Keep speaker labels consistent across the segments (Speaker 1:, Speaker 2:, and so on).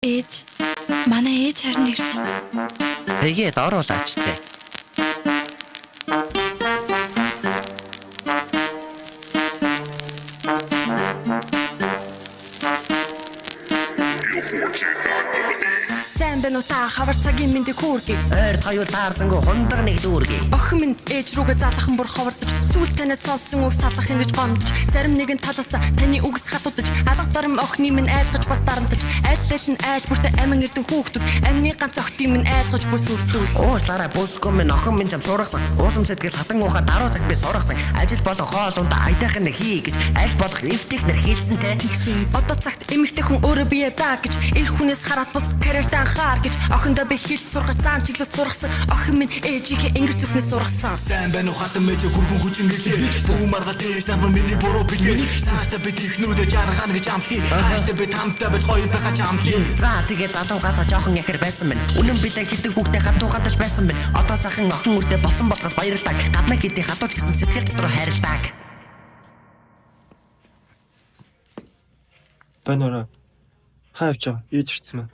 Speaker 1: Ээж манай ээж харин ирчтэй.
Speaker 2: Тэгээд оруулаач тээ.
Speaker 1: Сайн байна уу та хавар цагийн мэндийг хүүргэе.
Speaker 2: Ойр таяр таарсангүй хундаг нэг дүүргэе.
Speaker 1: Охин минь ээж рүүгээ заалахын бүр ховордож, сүүл танаас сонссон үг салахын гэж гомдож, зарим нэгэн талаас таны үгс хатуудаж, алга дарам охины минь айлгаж бас дарамтаж, айллал нь айл бүртээ амин эрдэн хүүхдүүд, амны ганц охтын минь айлгаж бүр сүрдүүл.
Speaker 2: Уушлаараа бүсгүй минь охин минь чам шуургасан. Уусам сэтгэл хатан уухаа даруу цаг би сургасан. Ажил болон хоолунд айдахын нэг хий гэж аль болох эвтих нэр хийсэнтэй.
Speaker 1: Одоо цагт эмэгтэй хүн өөрөө бие даа гэж, эр хүнээс хараад бус карьертаа анхаар гэж, охиндоо би хилт сургаж заан чиглэлд сургасан. Охин минь ээжийнхээ ингэр зүрхнээс сургасан.
Speaker 3: Сайн байна уу хатан мэж хүрхэн хүчин гэлээ. Бүү марга дэж намар миний буруу битээ. Сааштай би технүүдэ жаргана гэж амхи. Хааштай би тамтай бич гоё байхаж амхи.
Speaker 2: За тэгээ залуугасаа жоохон яхэр байсан байна. Үнэн билээ хитэн хүүхдээ хатуухадаж байсан байна. Одоо сайхан охин үрдэ болсон болгоод баярлалаа. Гаднаа хэдий хатууч гэсэн сэтгэл дотор хайрлаа.
Speaker 4: Банаараа хайвч ээж ирсэн мэ.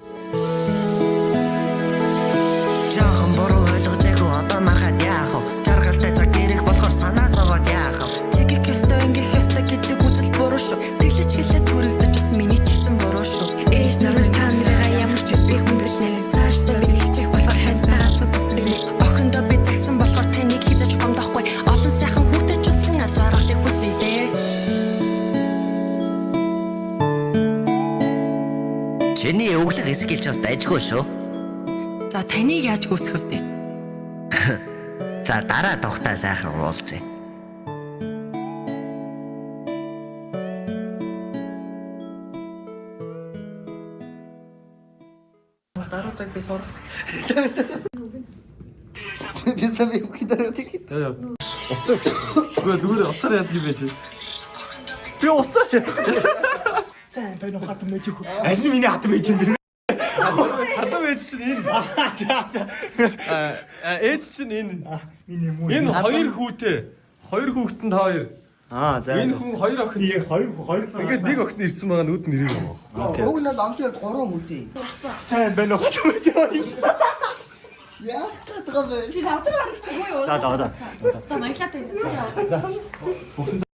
Speaker 2: Жоохон буруу ойлгож байгуу одоо махад яах вэ? Жаргалтай цаг ирэх болохоор санаа зовоод яах вэ?
Speaker 1: Тэгэх ёстой ингэх ёстой гэдэг үзэл буруу шүү. Тэглэж гэлээ төрөгдөж бас миний ч гэсэн буруу шүү. Ээж нарыг та нарыгаа ямар ч би хүндрэлнэ. Цаашдаа би хэлчих болохоор хантаа зүгтсэнэ. Охиндоо би загсан болохоор таныг хизэж гомдохгүй. Олон сайхан хүүтэй ч утсан ажааргалыг хүсье дээ.
Speaker 2: Чиний өглөг эсгэлж бас дайжгүй шүү.
Speaker 1: За таныг яаж гүйцэх вэ?
Speaker 2: За дараа тухтаа сайхан уулзъя. Дараа цаг би сургасан. Би сами үхидээ тийг.
Speaker 4: Яа. Уцаа. Зүгээр уцаар яд юм бэ? Би уцаа.
Speaker 3: Сайн байна уу хатан мэж хүү. Аль нь миний хатан мэж юм бэ?
Speaker 4: Хатан ээж чинь энэ. Ээж чинь энэ.
Speaker 3: Миний муу.
Speaker 4: Энэ хоёр хүүтэй. Хоёр хүүхэнд хоёр.
Speaker 3: За.
Speaker 4: Энэ хүн хоёр охин.
Speaker 3: Хоёр.
Speaker 4: Ингээд нэг охин ирсэн байгаа нүд нэрийг авах.
Speaker 2: Уг нь амтлаад 3 хүүтэй.
Speaker 3: Сайн байна уу хатан мэж юу?
Speaker 2: Яах гэдэг вэ?
Speaker 5: Чи надруу харагддаг уу юу?
Speaker 3: За.
Speaker 5: За баярлалаа тань. За.